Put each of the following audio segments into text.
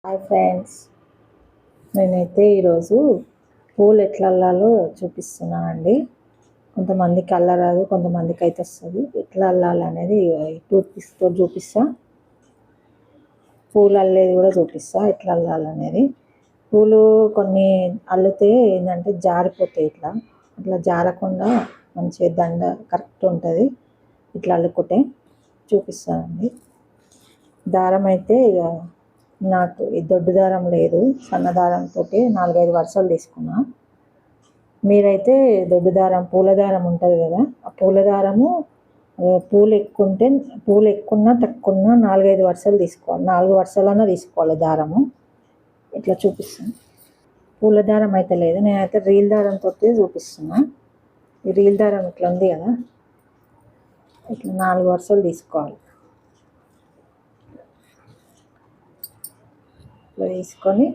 Hi friends, నేనైతే ఈరోజు పూలు ఎట్లా అల్లాలో చూపిస్తున్నాను అండి. కొంతమందికి అల్లరాదు, కొంతమందికి అయితే వస్తుంది. ఎట్లా అల్లాలనేది టూత్ పిక్స్తో చూపిస్తా. పూలు అల్లేది కూడా చూపిస్తా ఎట్లా అల్లాలనేది. పూలు కొన్ని అల్లితే ఏంటంటే జారిపోతాయి. అట్లా జారకుండా మంచిగా దండ కరెక్ట్ ఉంటుంది. ఇట్లా అల్లుకుంటే చూపిస్తానండి. దారం అయితే ఇక నాకు ఈ దొడ్డు దారం లేదు, సన్న దారంతో 4-5 వరుసలు తీసుకున్నా. మీరైతే దొడ్డు దారం పూల దారం ఉంటుంది కదా, ఆ పూల దారము పూలు ఎక్కున్నా తక్కువన్నా 4-5 వరుసలు తీసుకోవాలి. 4 వరుసలన్నా తీసుకోవాలి దారము. ఇట్లా చూపిస్తాను. పూల దారం అయితే లేదు, నేనైతే రీల్ దారంతో చూపిస్తున్నా. ఈ రీల్ దారం ఇట్లా ఉంది కదా, ఇట్లా 4 వరుసలు తీసుకోవాలి. ఇట్లా తీసుకొని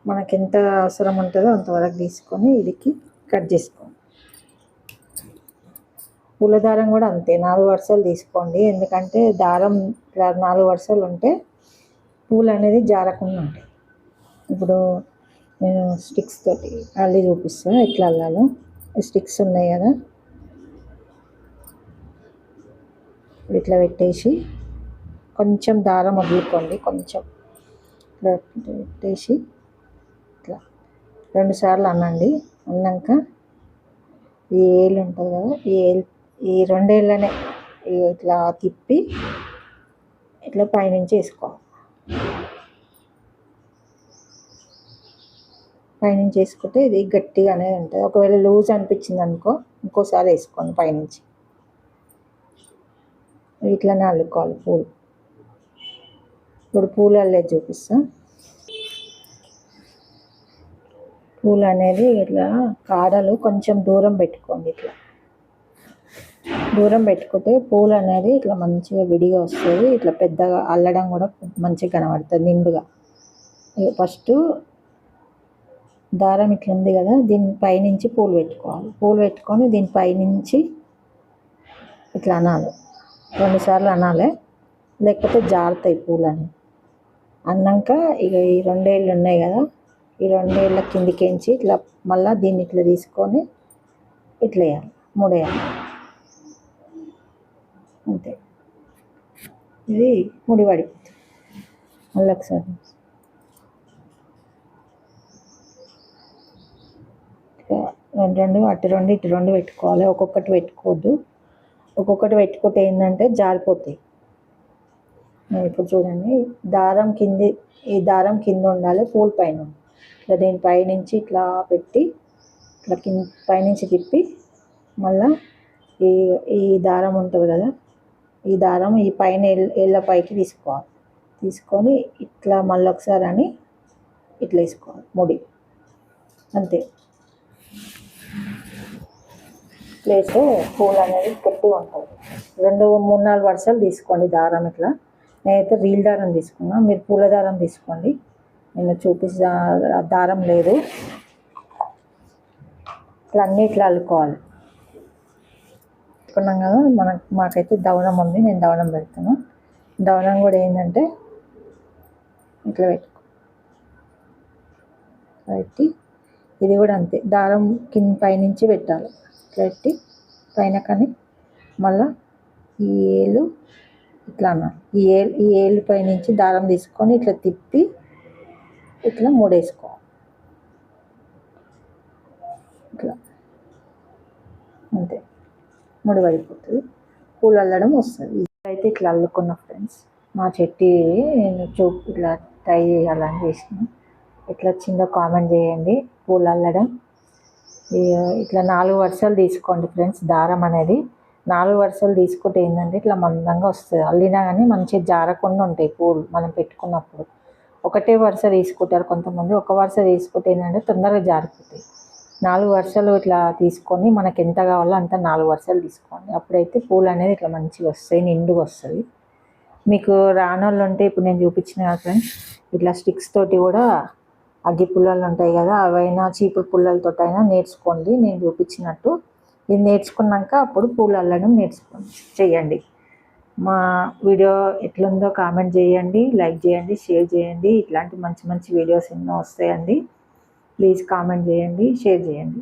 మనకి ఎంత అవసరం ఉంటుందో అంతవరకు తీసుకొని ఇదికి కట్ చేసుకోండి. పూల దారం కూడా అంతే 4 వరుసలు తీసుకోండి. ఎందుకంటే దారం 4 వరుసలు ఉంటే పూలు అనేది జారకుండా ఉంటాయి. ఇప్పుడు నేను స్టిక్స్ తోటి అల్లి చూపిస్తాను ఎట్లా అల్లాలో. స్టిక్స్ ఉన్నాయి కదా, ఇట్లా పెట్టేసి కొంచెం దారం వదులుకోండి. కొంచెం పెట్టేసి ఇట్లా 2 సార్లు అనండి. అన్నాక ఈ ఏలు ఉంటుంది కదా, ఈ 2 ఏళ్ళనే ఇట్లా తిప్పి ఇట్లా పైనుంచి వేసుకోవాలి. పైనుంచి వేసుకుంటే ఇది గట్టిగా అనేది ఉంటుంది. ఒకవేళ లూజ్ అనిపించింది అనుకో, ఇంకోసారి వేసుకోండి పైనుంచి. ఇట్లనే అల్లుకోవాలి పూలు. ఇప్పుడు పూలు అల్లేది చూపిస్తా. పూలు అనేది ఇట్లా కాడలు కొంచెం దూరం పెట్టుకోండి. ఇట్లా దూరం పెట్టుకుంటే పూలు అనేది ఇట్లా మంచిగా విడిగా వస్తుంది. ఇట్లా పెద్దగా అల్లడం కూడా మంచిగా కనబడుతుంది నిండుగా. ఫస్ట్ దారం ఇట్లా ఉంది కదా, దీని పైనుంచి పూలు పెట్టుకోవాలి. పూలు పెట్టుకొని దీని పైనుంచి ఇట్లా అనాలి. 2 సార్లు అనాలి, లేకపోతే జారుతాయి పూలు అని. అన్నాక ఇక ఈ 2 ఏళ్ళు ఉన్నాయి కదా, ఈ 2 ఏళ్ళ కిందికించి ఇట్లా మళ్ళీ దీన్ని ఇట్లా తీసుకొని ఇట్లా వేయాలి, ముడేయాలి. అంతే, ఇది ముడి పడిపోతుంది. మళ్ళీ ఒకసారి రెండు అటు 2 ఇటు 2 పెట్టుకోవాలి. ఒక్కొక్కటి పెట్టుకోవద్దు. ఒక్కొక్కటి పెట్టుకుంటే ఏంటంటే జారిపోతాయి. ఇప్పుడు చూడండి, ఈ దారం కింద ఉండాలి, పూల పైన. ఇట్లా దీని పైనుంచి ఇట్లా పెట్టి ఇట్లా పైనుంచి తిప్పి మళ్ళీ ఈ దారం ఉంటుంది కదా, ఈ దారం ఈ పైన ఏళ్ళ పైకి తీసుకోవాలి. తీసుకొని ఇట్లా మళ్ళీ ఒకసారి అని ఇట్లా వేసుకోవాలి ముడి. అంతే, ప్లేస్ పూలు అనేది గట్టిగా ఉంటుంది. 2-3-4 వరుసలు తీసుకోండి దారం. ఇట్లా నేనైతే రీల్ దారం తీసుకున్నా, మీరు పూల దారం తీసుకోండి. నేను చూపిస్తా, దారం లేదు. ఇట్లా అన్నీ ఇట్లా అల్లుకోవాలి. పెట్టుకున్నాం కదా, మాకైతే దవనం ఉంది, నేను దవనం పెడతాను. దవనం కూడా ఏంటంటే ఇట్లా పెట్టి ఇది కూడా అంతే, దారం పైనుంచి పెట్టాలి. ఇట్లా పెట్టి పైన కానీ మళ్ళీ ఈ ఏలు ఇట్లా అన్నాను. ఈ ఏలు పైనుంచి దారం తీసుకొని ఇట్లా తిప్పి ఇట్లా మూడేసుకోవాలి. ఇట్లా అంతే, ముడి పడిపోతుంది. పూలు అల్లడం వస్తుంది. అయితే ఇట్లా అల్లుకున్న ఫ్రెండ్స్, మా చెట్టు నేను ఇట్లా ట్రై చేయాలని చేసిన. ఎట్లా వచ్చిందో కామెంట్ చేయండి. పూలు అల్లడం ఇట్లా 4 వరుసలు తీసుకోండి ఫ్రెండ్స్. దారం అనేది 4 వరుసలు తీసుకుంటే ఏంటంటే ఇట్లా మందంగా వస్తుంది. అల్లినా కానీ మంచిగా జారకుండా ఉంటాయి పూలు మనం పెట్టుకున్నప్పుడు. ఒకటే వరుస తీసుకుంటారు కొంతమంది, ఒక వరుస తీసుకుంటే ఏంటంటే తొందరగా జారిపోతాయి. 4 వరుసలు ఇట్లా తీసుకొని మనకి ఎంత కావాలో అంత 4 వరుసలు తీసుకోండి. అప్పుడైతే పూలు అనేది ఇట్లా మంచిగా వస్తాయి, నిండుగా వస్తుంది. మీకు రానోళ్ళు ఉంటే ఇప్పుడు నేను చూపించిన కదా ఫ్రెండ్స్, ఇట్లా స్టిక్స్ తోటి కూడా అగ్గి పుల్లలు ఉంటాయి కదా, అవైనా చీపురు పుల్లలతో అయినా నేర్చుకోండి నేను చూపించినట్టు. ఇది నేర్చుకున్నాక అప్పుడు పూలు అల్లడం చెయ్యండి. మా వీడియో ఎట్లుందో కామెంట్ చేయండి, లైక్ చేయండి, షేర్ చేయండి. ఇట్లాంటి మంచి మంచి వీడియోస్ ఎన్నో వస్తాయండి. ప్లీజ్ కామెంట్ చేయండి, షేర్ చేయండి.